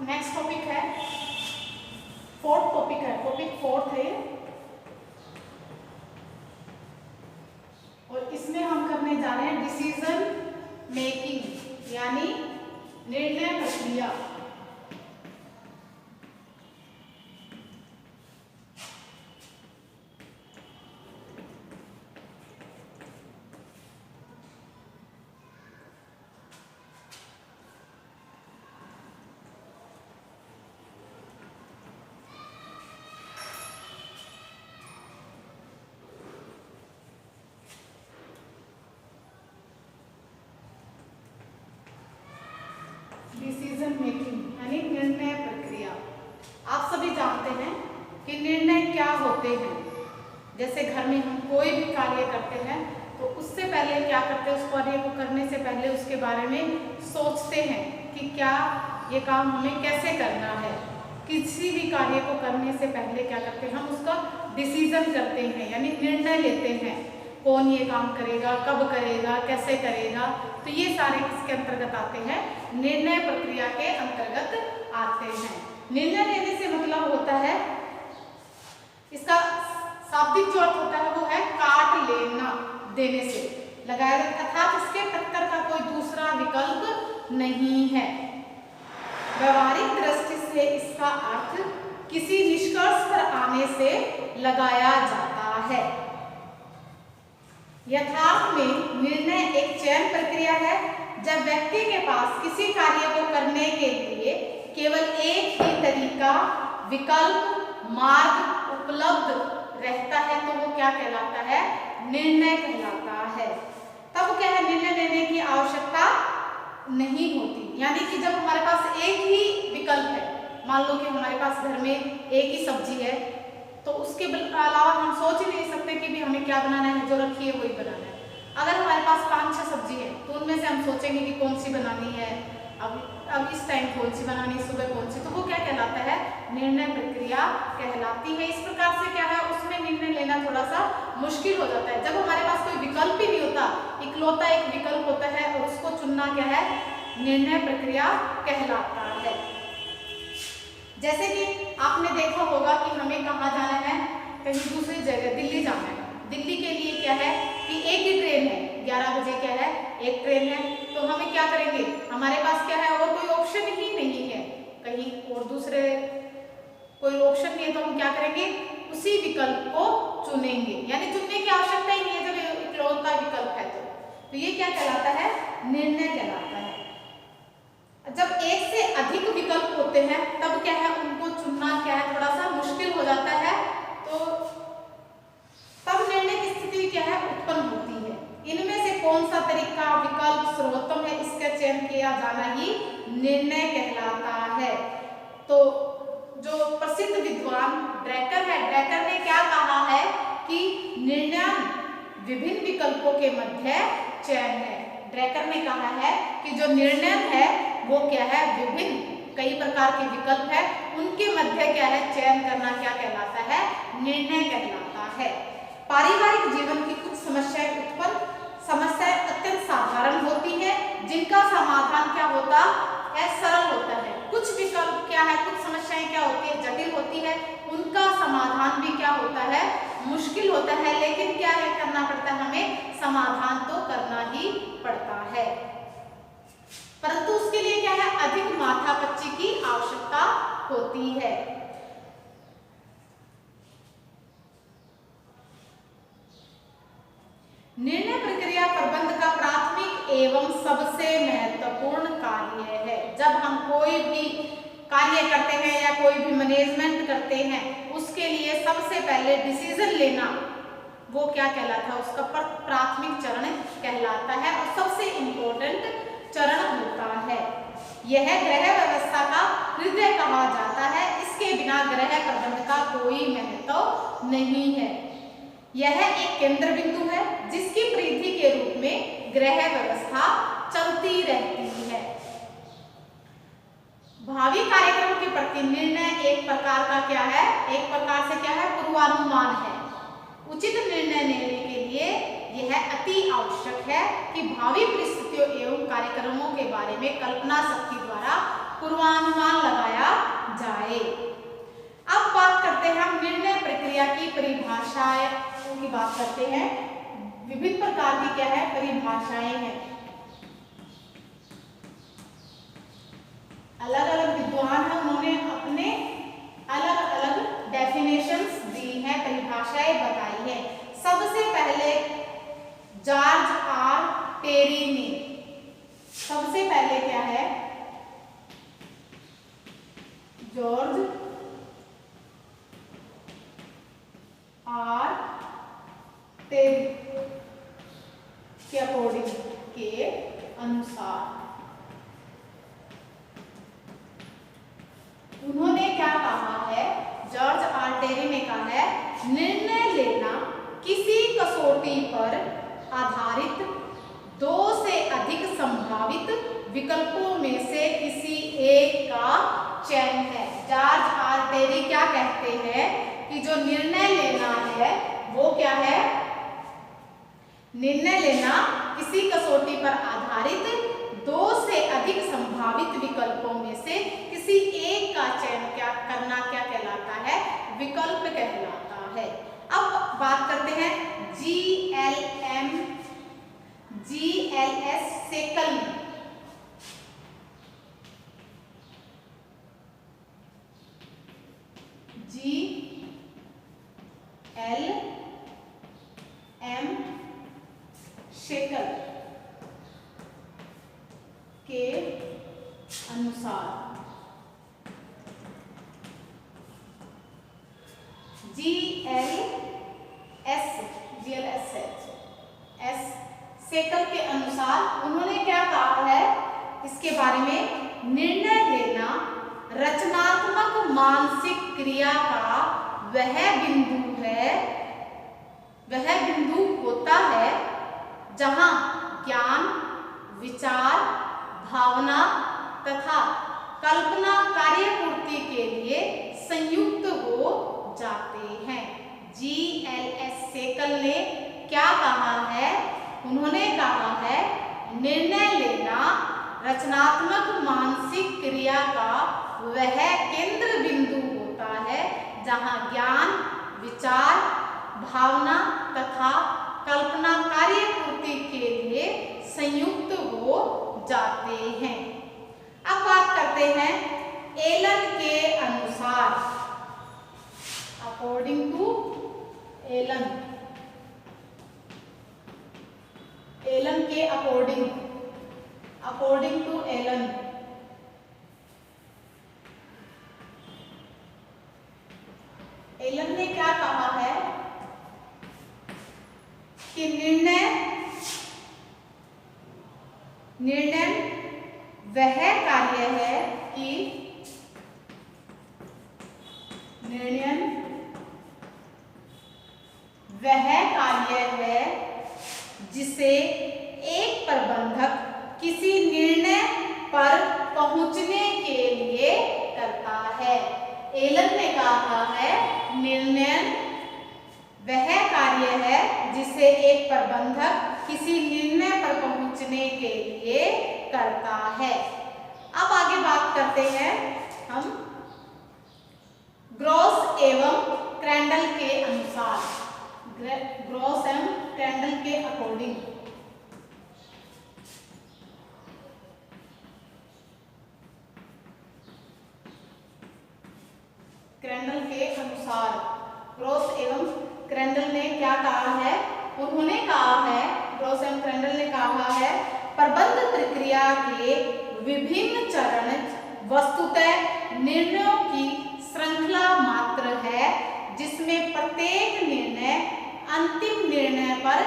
Next topic है fourth topic है, topic fourth है और इसमें हम करने जा रहे हैं डिसीजन मेकिंग यानी निर्णय प्रक्रिया। डिसीजन मेकिंग यानी निर्णय प्रक्रिया। आप सभी जानते हैं कि निर्णय क्या होते हैं। जैसे घर में हम कोई भी कार्य करते हैं तो उससे पहले क्या करते हैं, उस कार्य को करने से पहले उसके बारे में सोचते हैं कि क्या ये काम हमें कैसे करना है। किसी भी कार्य को करने से पहले क्या करते हैं, हम उसका डिसीजन करते हैं यानी निर्णय लेते हैं, कौन ये काम करेगा, कब करेगा, कैसे करेगा। तो ये सारे किसके अंतर्गत आते हैं, निर्णय प्रक्रिया के अंतर्गत आते हैं। निर्णय लेने से मतलब होता है, इसका शाब्दिक जो अर्थ होता है वो है काट लेना, देने से लगाया जाता, अर्थात इसके टक्कर का कोई दूसरा विकल्प नहीं है। व्यवहारिक दृष्टि से इसका अर्थ किसी निष्कर्ष पर आने से लगाया जाता है। यथार्थ में निर्णय एक चयन प्रक्रिया है। जब व्यक्ति के पास किसी कार्य को करने के लिए केवल एक ही तरीका, विकल्प, मार्ग उपलब्ध रहता है तो वो क्या कहलाता है, निर्णय कहलाता है। तब क्या है, निर्णय लेने की आवश्यकता नहीं होती। यानी कि जब हमारे पास एक ही विकल्प है, मान लो कि हमारे पास घर में एक ही सब्जी है तो उसके अलावा हम सोच ही नहीं सकते कि भी हमें क्या बनाना है, जो रखी है वही बनाना है। अगर हमारे पास 5-6 सब्जी है तो उनमें से हम सोचेंगे कि कौन सी बनानी है, अब इस टाइम कौन सी बनानी है, सुबह कौन सी, तो वो क्या कहलाता है, निर्णय प्रक्रिया कहलाती है। इस प्रकार से क्या है, उसमें निर्णय लेना थोड़ा सा मुश्किल हो जाता है। जब हमारे पास कोई विकल्प ही नहीं होता, इकलौता एक विकल्प होता है और उसको चुनना क्या है, निर्णय प्रक्रिया कहलाता है। जैसे कि आपने देखा होगा कि हमें कहाँ जाना है, कहीं दूसरी जगह, दिल्ली जाना है। दिल्ली के लिए क्या है कि एक ही ट्रेन है, 11 बजे क्या है, एक ट्रेन है। तो हमें क्या करेंगे, हमारे पास क्या है, और कोई ऑप्शन ही नहीं है, कहीं और दूसरे कोई ऑप्शन नहीं है तो हम क्या करेंगे, उसी विकल्प को चुनेंगे। यानी चुनने की आवश्यकता ही नहीं है जब इकलौता विकल्प है तो ये क्या कहलाता है, निर्णय कहलाता है। जब एक से अधिक विकल्प होते हैं तब क्या है, उनको चुनना क्या है, थोड़ा सा मुश्किल हो जाता है। तो तब निर्णय की स्थिति क्या है, उत्पन्न होती है। इनमें से कौन सा तरीका, विकल्प सर्वोत्तम है, इसका चयन किया जाना ही निर्णय कहलाता है। तो जो प्रसिद्ध विद्वान ड्रैकर है, ड्रैकर ने क्या कहा है कि निर्णय विभिन्न विकल्पों के मध्य चयन है। ड्रैकर ने कहा है कि जो निर्णय है वो क्या है, विभिन्न कई प्रकार के विकल्प है, उनके मध्य क्या है, चयन करना क्या कहलाता है, निर्णय कहलाता है। पारिवारिक जीवन की कुछ समस्याएं अत्यंत साधारण होती है, जिनका समाधान क्या होता है, सरल होता है। कुछ विकल्प क्या है, कुछ समस्याएं क्या होती है, जटिल होती है, उनका समाधान भी क्या होता है, मुश्किल होता है। लेकिन क्या है, करना पड़ता है, हमें समाधान तो करना ही पड़ता है, परंतु उसके लिए क्या है, अधिक माथापच्ची की आवश्यकता होती है। निर्णय प्रक्रिया प्रबंध का प्राथमिक एवं सबसे महत्वपूर्ण कार्य है। जब हम कोई भी कार्य करते हैं या कोई भी मैनेजमेंट करते हैं, उसके लिए सबसे पहले डिसीजन लेना वो क्या कहलाता है, उसका प्राथमिक चरण कहलाता है और सबसे इम्पोर्टेंट चरण होता है। यह गृह व्यवस्था का हृदय कहा जाता है। इसके बिना गृह प्रबंध का कोई महत्व नहीं है। यह एक केंद्र बिंदु है जिसकी परिधि के रूप में गृह व्यवस्था चलती रहती है। भावी कार्यक्रम के प्रति निर्णय एक प्रकार का क्या है, एक प्रकार से क्या है, पूर्वानुमान है। उचित निर्णय लेने के लिए यह अति आवश्यक है कि भावी परिस्थितियों एवं कार्यक्रमों के बारे में कल्पना शक्ति द्वारा पूर्वानुमान लगाया परिभाषाओं की बात करते हैं। विभिन्न प्रकार की क्या है, परिभाषाएं हैं। अलग अलग विद्वान हैं, उन्होंने अपने अलग अलग डेफिनेशंस दी हैं, परिभाषाएं बताई है। सबसे पहले जॉर्ज आर टेरी ने, सबसे पहले क्या है, जॉर्ज आर टेरी के अकॉर्डिंग, के अनुसार उन्होंने क्या कहा है, जॉर्ज आर टेरी ने कहा है, निर्णय लेना किसी कसौटी पर आधारित दो से अधिक संभावित विकल्पों में से किसी एक का चयन है। जॉर्ज आर टेरी क्या कहते हैं कि जो निर्णय लेना है वो क्या है, निर्णय लेना किसी कसौटी पर आधारित दो से अधिक संभावित विकल्पों में से किसी एक का चयन क्या करना क्या कहलाता है, विकल्प कहलाता है। अब बात करते हैं GLS सेकल ने, GLM सेकल के अनुसार, GLS सेकल के अनुसार उन्होंने क्या कहा है इसके बारे में, निर्णय लेना रचनात्मक मानसिक क्रिया का वह बिंदु है, वह बिंदु होता है जहां ज्ञान, विचार, भावना तथा कल्पना कार्यपूर्ति के लिए संयुक्त हो जाते हैं। GLS सेकल ने क्या कहा है, उन्होंने कहा है निर्णय लेना रचनात्मक मानसिक क्रिया का वह केंद्र बिंदु होता है जहां ज्ञान, विचार, भावना तथा कल्पना कार्यपूर्ति के लिए संयुक्त हो जाते हैं। अब बात करते हैं एलन के अनुसार, अकॉर्डिंग टू एलन, एलन के according, according to Allen Allen ने क्या कहा है कि निर्णय वह कार्य है कि निर्णय वह कार्य है जिसे एक प्रबंधक किसी निर्णय पर पहुंचने के लिए करता है। एलन ने कहा है निर्णय वह कार्य है जिसे एक प्रबंधक किसी निर्णय पर पहुंचने के लिए करता है। अब आगे बात करते हैं हम ग्रॉस एवं क्रैंडल के अनुसार, ग्रॉस एवं क्रैंडल के अकॉर्डिंग, क्रैंडल के अनुसार ग्रॉस एवं क्रैंडल ने क्या कहा है, उन्होंने कहा है, ग्रॉस एवं क्रैंडल ने कहा है प्रबंध प्रक्रिया के विभिन्न चरण वस्तुतः निर्णयों की श्रृंखला मात्र है जिसमें प्रत्येक निर्णय अंतिम निर्णय पर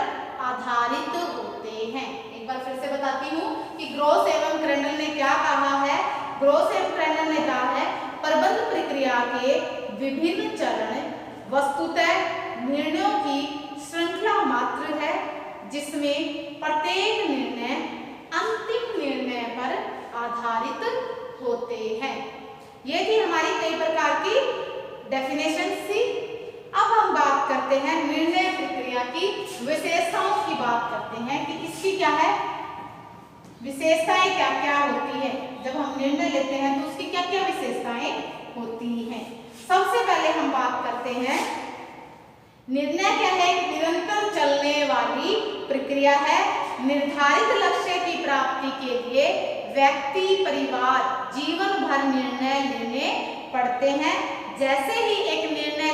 आधारित होते हैं। एक बार फिर से बताती हूँ कि ग्रॉस एवं क्रैंडल ने क्या कहा है, ग्रॉस एवं क्रैंडल ने कहा है प्रबंध प्रक्रिया के विभिन्न चरण वस्तुतः निर्णयों की श्रृंखला मात्र है जिसमें प्रत्येक निर्णय अंतिम निर्णय पर आधारित होते हैं। ये थी हमारी कई प्रकार की डेफिनेशन थी। अब हम बात करते हैं निर्णय प्रक्रिया की विशेषताओं की बात करते हैं कि इसकी क्या है, विशेषताएं क्या क्या होती है। जब हम निर्णय लेते हैं तो उसकी क्या क्या विशेषताएं होती हैं। सबसे पहले हम बात करते हैं निर्णय क्या है? निरंतर चलने वाली प्रक्रिया है। निर्धारित लक्ष्य की प्राप्ति के लिए व्यक्ति, परिवार जीवन भर निर्णय लेने पड़ते हैं। जैसे ही एक निर्णय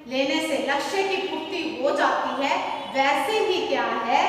लेने से लक्ष्य की पूर्ति हो जाती है, वैसे ही क्या है,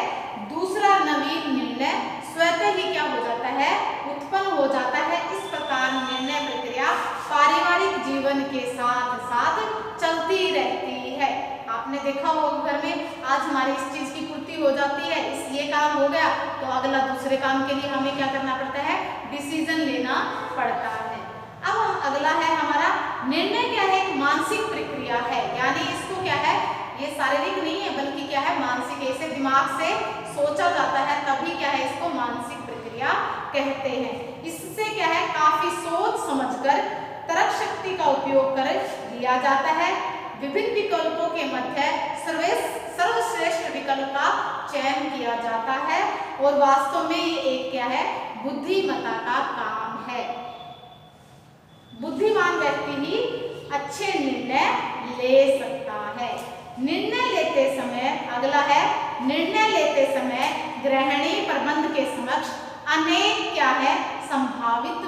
दूसरा नवीन निर्णय स्वतः ही क्या हो जाता है? उत्पन्न हो जाता है। इस प्रकार निर्णय प्रक्रिया पारिवारिक जीवन के साथ साथ चलती रहती है। आपने देखा होगा घर में आज हमारी इस चीज की पूर्ति हो जाती है, इस ये काम हो गया तो अगला दूसरे काम के लिए हमें क्या करना पड़ता है? डिसीजन लेना पड़ता है। अब हम अगला है हमारा निर्णय क्या है? एक मानसिक प्रक्रिया है, यानी इसको क्या है, ये शारीरिक नहीं है बल्कि क्या है, मानसिक। ऐसे दिमाग से सोचा जाता है तभी क्या है, इसको मानसिक प्रक्रिया कहते हैं। इससे क्या है, काफी सोच समझकर तर्क शक्ति का उपयोग कर लिया जाता है। विभिन्न विकल्पों के मध्य सर्वश्रेष्ठ विकल्प का चयन किया जाता है और वास्तव में ये एक क्या है, बुद्धिमत्ता का काम है। बुद्धिमान व्यक्ति ही अच्छे निर्णय ले सकता है। निर्णय लेते समय अगला है, निर्णय लेते समय ग्रहणी प्रबंध के समक्ष अनेक क्या है, संभावित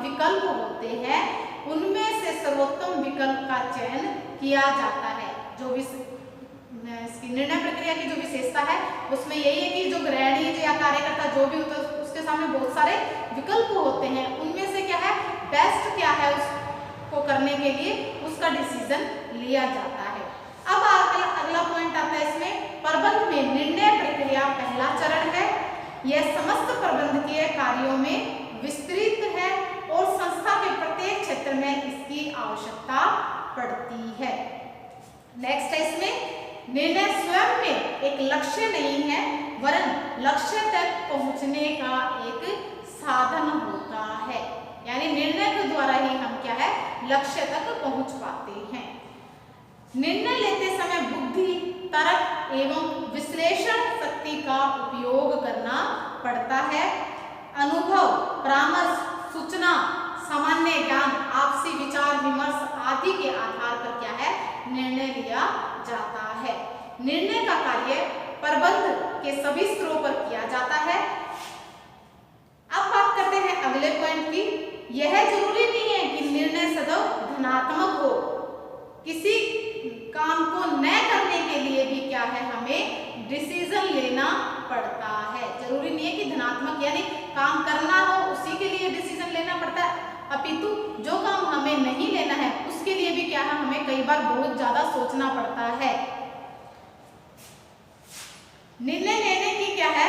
विकल्प होते हैं। उनमें से सर्वोत्तम विकल्प का चयन किया जाता है। जो इसकी निर्णय प्रक्रिया की जो विशेषता है उसमें यही है कि जो गृहिणी या कार्यकर्ता जो भी होता है उसके सामने बहुत सारे विकल्प होते हैं, उनमें से क्या है, बेस्ट क्या है उसको करने के लिए उसका डिसीजन लिया जाता है। अब अगला पॉइंट आता है इसमें, प्रबंध में निर्णय प्रक्रिया पहला चरण है। यह समस्त प्रबंधकीय कार्यों में विस्तृत है और संस्था के प्रत्येक क्षेत्र में इसकी आवश्यकता पड़ती है। नेक्स्ट है इसमें, निर्णय स्वयं में एक लक्ष्य नहीं है वरन लक्ष्य तक पहुंचने का एक साधन होता है। यानी निर्णय के द्वारा ही हम क्या है, लक्ष्य तक पहुंच पाते हैं। निर्णय लेते समय बुद्धि, तर्क एवं विश्लेषण शक्ति का उपयोग करना पड़ता है। अनुभव, परामर्श, सूचना, सामान्य ज्ञान, आपसी विचार विमर्श आदि के आधार पर क्या है, निर्णय लिया जाता है। निर्णय का कार्य प्रबंध के सभी स्तरों पर किया जाता है। अब बात करते हैं अगले पॉइंट की। यह जरूरी नहीं है कि निर्णय सदैव धनात्मक हो। किसी काम को न करने के लिए भी क्या है, हमें डिसीजन लेना पड़ता है। जरूरी नहीं है कि धनात्मक यानी काम करना हो उसी के लिए डिसीजन लेना पड़ता है, अपितु जो काम हमें नहीं लेना है उसके लिए भी क्या है, हमें कई बार बहुत ज्यादा सोचना पड़ता है। निर्णय लेने की क्या है,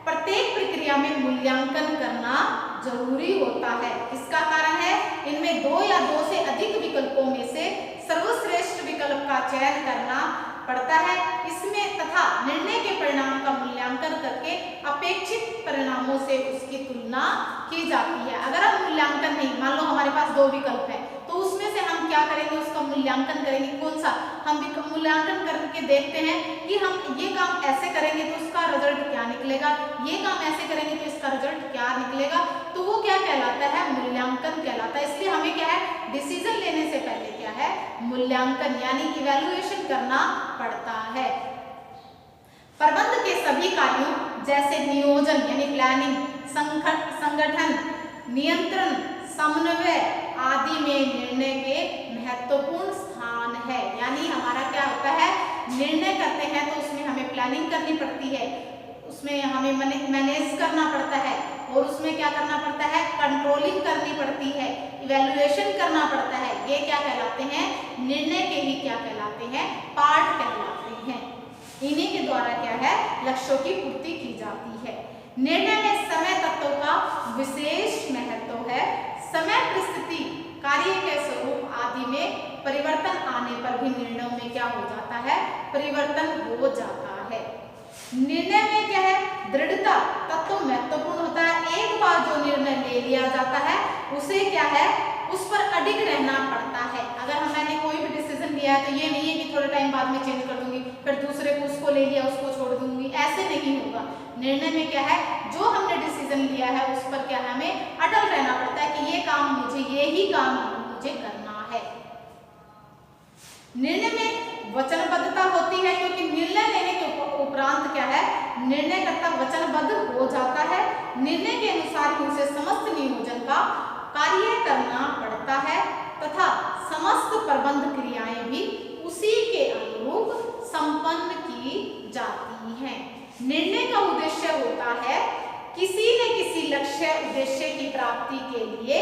प्रत्येक प्रक्रिया में मूल्यांकन करना जरूरी होता है। इसका कारण है, इनमें दो या दो से अधिक विकल्पों में से सर्वश्रेष्ठ विकल्प का चयन करना पड़ता है। इसमें तथा निर्णय के परिणाम का मूल्यांकन करके अपेक्षित परिणामों से उसकी तुलना की जाती है। अगर हम मूल्यांकन नहीं, मान लो हमारे पास दो विकल्प है तो उसमें से हम क्या करेंगे, उसका मूल्यांकन करेंगे। कौन सा, हम मूल्यांकन करके देखते हैं कि हम ये काम ऐसे करेंगे तो उसका रिजल्ट क्या निकलेगा, ये काम ऐसे करेंगे तो इसका रिजल्ट क्या निकलेगा, तो वो क्या कहलाता है, मूल्यांकन कहलाता है। इसलिए हमें क्या है, डिसीजन लेने से पहले क्या है, मूल्यांकन यानी इवैल्यूएशन करना पड़ता है। प्रबंध के सभी कार्यों जैसे नियोजन यानी प्लानिंग, संगठन, नियंत्रण, समन्वय आदि में निर्णय के महत्वपूर्ण स्थान है। यानी हमारा क्या होता है, निर्णय करते हैं तो उसमें हमें प्लानिंग करनी पड़ती है, उसमें हमें मैनेज करना पड़ता है और उसमें क्या करना पड़ता है, कंट्रोलिंग करनी पड़ती है, इवैल्यूएशन करना पड़ता है। ये क्या कहलाते हैं, निर्णय के ही क्या कहलाते हैं, पार्ट कहलाते हैं। इन्हीं के द्वारा क्या है, लक्ष्यों की पूर्ति की जाती है। निर्णय में समय तत्व का विशेष महत्व है। समय, परिस्थिति, कार्य के स्वरूप आदि में परिवर्तन आने पर भी निर्णयों में क्या हो जाता है, परिवर्तन हो जाता है। निर्णय में क्या है, दृढ़ता तत्व महत्वपूर्ण होता है। एक बार जो निर्णय ले लिया जाता है उसे क्या है, उस पर अडिग रहना पड़ता है। अगर मैंने कोई भी डिसीजन लिया है तो ये नहीं है कि थोड़े टाइम बाद में चेंज कर दूंगी, फिर दूसरे को उसको ले लिया उसको छोड़ दूंगी, ऐसे नहीं होगा। निर्णय में क्या है, जो हमने डिसीजन लिया है उस पर क्या है, हमें अटल रहना पड़ता है कि ये काम मुझे, ये ही काम मुझे करना है। निर्णय में वचनबद्धता होती है, क्योंकि निर्णय लेने के उपरांत क्या है, निर्णयकर्ता वचनबद्ध हो जाता है। निर्णय के अनुसार ही उसे समस्त नियोजन का कार्य करना पड़ता है तथा समस्त प्रबंध क्रियाएं भी उसी के अनुरूप संपन्न की जाती हैं। निर्णय का उद्देश्य होता है किसी न किसी लक्ष्य उद्देश्य की प्राप्ति के लिए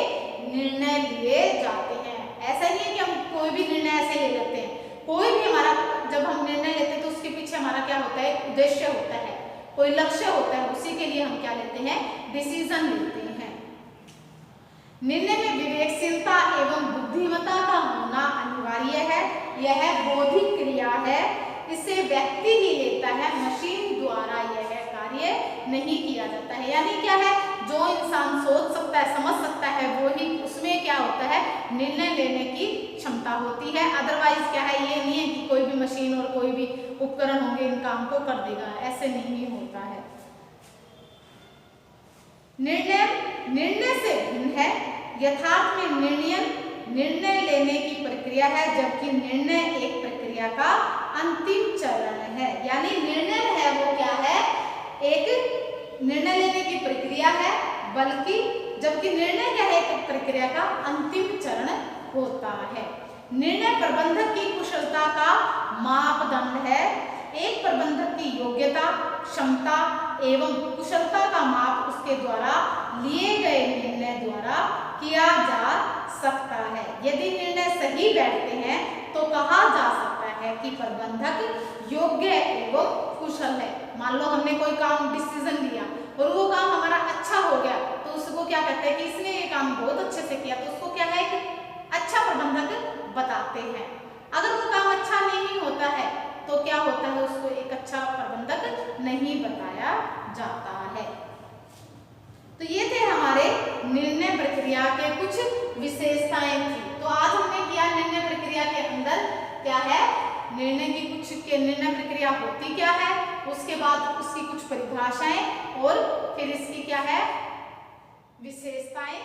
निर्णय लिए जाते हैं। ऐसा नहीं है कि हम कोई भी निर्णय ऐसे ले लेते हैं। कोई भी हमारा जब हम निर्णय लेते हैं तो उसके पीछे हमारा क्या होता है, उद्देश्य होता है, कोई लक्ष्य होता है, उसी के लिए हम क्या लेते हैं, डिसीजन लेते हैं। निर्णय में विवेकशीलता एवं बुद्धिमत्ता का होना अनिवार्य है। यह बौद्धिक क्रिया है, इसे व्यक्ति ही लेता है, मशीन द्वारा यह कार्य नहीं किया जाता है। यानी क्या है, जो इंसान सोच सकता है, समझ सकता है, वो ही उसमें क्या होता है, निर्णय लेने की क्षमता होती है। अदरवाइज क्या है, ये नहीं है कि कोई भी मशीन और कोई भी उपकरण होंगे इन काम को कर देगा, ऐसे नहीं होता है। निर्णय से भिन्न है। यथार्थ में निर्णय लेने की प्रक्रिया है, जबकि निर्णय एक प्रक्रिया का अंतिम चरण है। यानी निर्णय है वो क्या है, एक निर्णय लेने की प्रक्रिया है, बल्कि जबकि निर्णय क्या है, एक प्रक्रिया का अंतिम चरण होता है। निर्णय प्रबंधक की कुशलता का मापदंड है। एक प्रबंधक की योग्यता, क्षमता एवं कुशलता का माप उसके द्वारा लिए गए निर्णय द्वारा किया जा सकता है। यदि निर्णय सही बैठते हैं तो कहा जा सकता है कि प्रबंधक योग्य एवं कुशल है। मान लो हमने कोई काम डिसीजन लिया और वो काम हमारा अच्छा हो गया, तो उसको क्या कहते हैं कि इसने ये काम बहुत अच्छे से किया, तो उसको क्या है, एक अच्छा प्रबंधक बताते हैं। अगर वो काम अच्छा नहीं होता है तो क्या होता है, उसको एक अच्छा प्रबंधक नहीं बताया जाता है। तो ये थे हमारे निर्णय प्रक्रिया के कुछ विशेषताएं थी। तो आज हमने किया निर्णय प्रक्रिया के अंदर क्या है, निर्णय प्रक्रिया होती क्या है, उसके बाद उसकी कुछ परिभाषाएं और फिर इसकी क्या है, विशेषताएं